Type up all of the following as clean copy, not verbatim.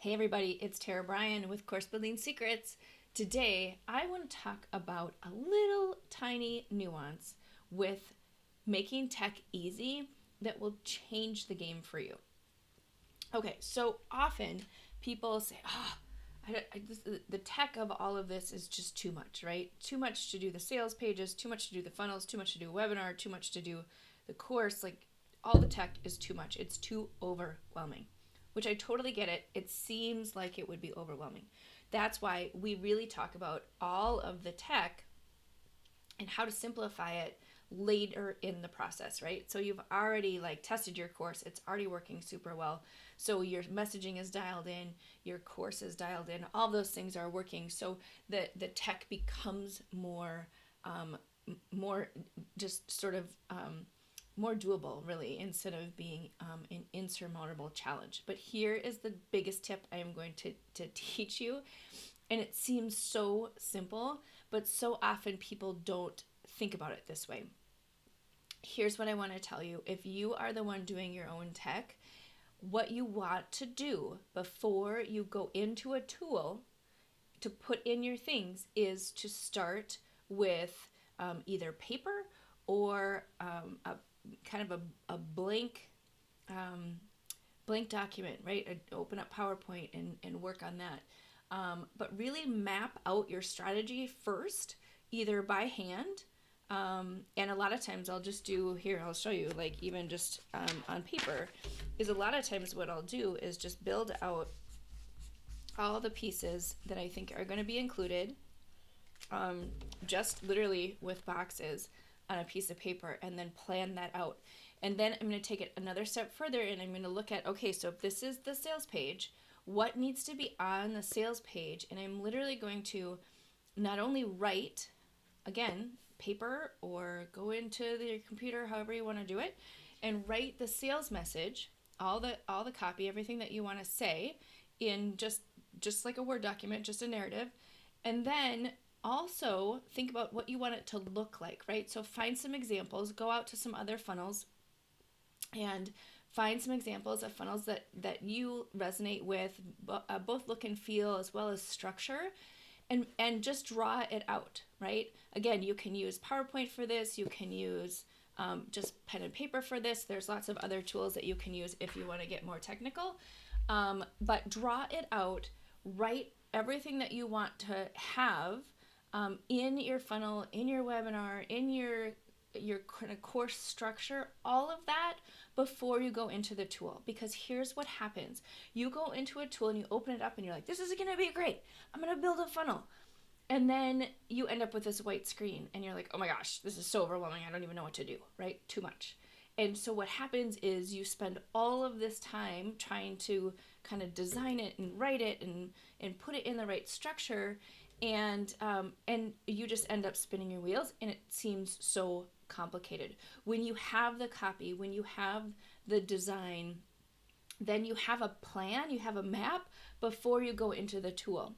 Hey everybody, it's Tara Bryan with Course Building Secrets. Today, I want to talk about a little tiny nuance with making tech easy that will change the game for you. Okay, so often people say, the tech of all of this is just too much, right? Too much to do the sales pages, too much to do the funnels, too much to do a webinar, too much to do the course. Like all the tech is too much. It's too overwhelming, which I totally get it. It seems like it would be overwhelming. That's why we really talk about all of the tech and how to simplify it later in the process, right? So you've already like tested your course, it's already working super well. So your messaging is dialed in, your course is dialed in, all those things are working. So the tech becomes more just sort of more doable, really, instead of being an insurmountable challenge. But here is the biggest tip I am going to teach you. And it seems so simple, but so often people don't think about it this way. Here's what I want to tell you. If you are the one doing your own tech, what you want to do before you go into a tool to put in your things is to start with either paper or a kind of a blank document, right? Open up PowerPoint and work on that. But really map out your strategy first, either by hand. And a lot of times I'll just do here, I'll show you, like even just on paper, is a lot of times what I'll do is just build out all the pieces that I think are going to be included, just literally with boxes on a piece of paper, and then plan that out. And then I'm going to take it another step further, and I'm going to look at, okay, so if this is the sales page, what needs to be on the sales page? And I'm literally going to not only write, again, paper or go into your computer, however you want to do it, and write the sales message, all the copy, everything that you want to say in just like a Word document, just a narrative. And then also think about what you want it to look like, right? So find some examples, go out to some other funnels and find some examples of funnels that you resonate with, both look and feel as well as structure, and just draw it out, right? Again, you can use PowerPoint for this, you can use just pen and paper for this. There's lots of other tools that you can use if you want to get more technical. But draw it out, write everything that you want to have in your funnel, in your webinar, in your kind of course structure, all of that before you go into the tool. Because here's what happens. You go into a tool and you open it up and you're like, this is going to be great. I'm going to build a funnel. And then you end up with this white screen and you're like, oh my gosh, this is so overwhelming. I don't even know what to do, right? Too much. And so what happens is you spend all of this time trying to kind of design it and write it and put it in the right structure, and you just end up spinning your wheels, and it seems so complicated. When you have the copy, when you have the design, then you have a plan, you have a map before you go into the tool.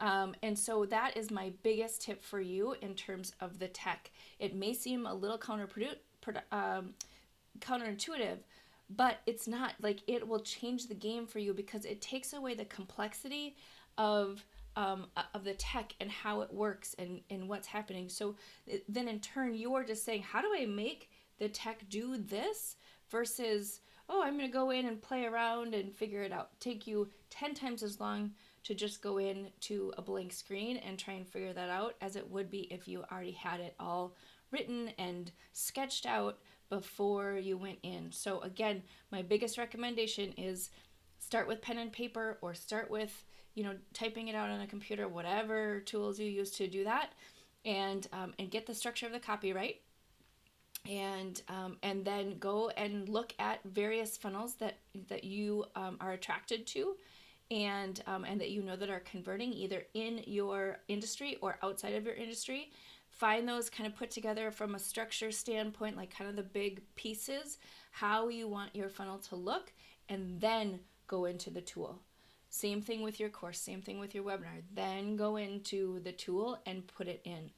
And so that is my biggest tip for you in terms of the tech. It may seem a little counterintuitive, but it's not. Like, it will change the game for you because it takes away the complexity of the tech and how it works and what's happening. So then in turn, you're just saying, how do I make the tech do this versus, oh, I'm going to go in and play around and figure it out. Take you 10 times as long to just go in to a blank screen and try and figure that out as it would be if you already had it all written and sketched out before you went in. So again, my biggest recommendation is start with pen and paper, or start with, typing it out on a computer, whatever tools you use to do that, and get the structure of the copyright, and then go and look at various funnels that you are attracted to, and that that are converting either in your industry or outside of your industry. Find those kind of put together from a structure standpoint, like kind of the big pieces, how you want your funnel to look, and then go into the tool. Same thing with your course, same thing with your webinar. Then go into the tool and put it in.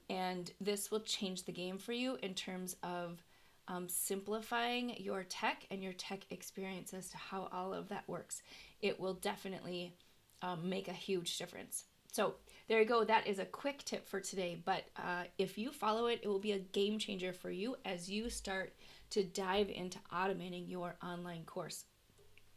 And this will change the game for you in terms of simplifying your tech and your tech experience as to how all of that works. it will definitely make a huge difference. So there you go. That is a quick tip for today. But if you follow it, it will be a game changer for you as you start to dive into automating your online course.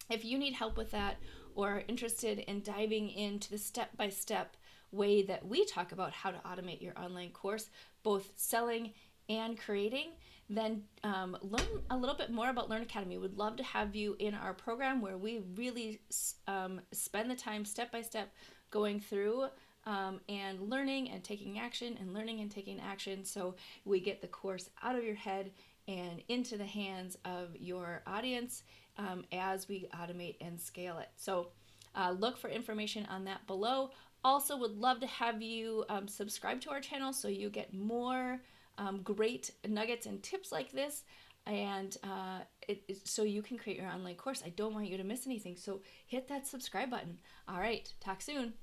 If you need help with that or are interested in diving into the step-by-step way that we talk about how to automate your online course, both selling and creating, then learn a little bit more about Learn Academy. We'd love to have you in our program where we really spend the time step by step going through and learning and taking action and learning and taking action, so we get the course out of your head and into the hands of your audience as we automate and scale it. So look for information on that below. Also, would love to have you subscribe to our channel so you get more great nuggets and tips like this, and so you can create your online course. I don't want you to miss anything, so hit that subscribe button. All right, talk soon.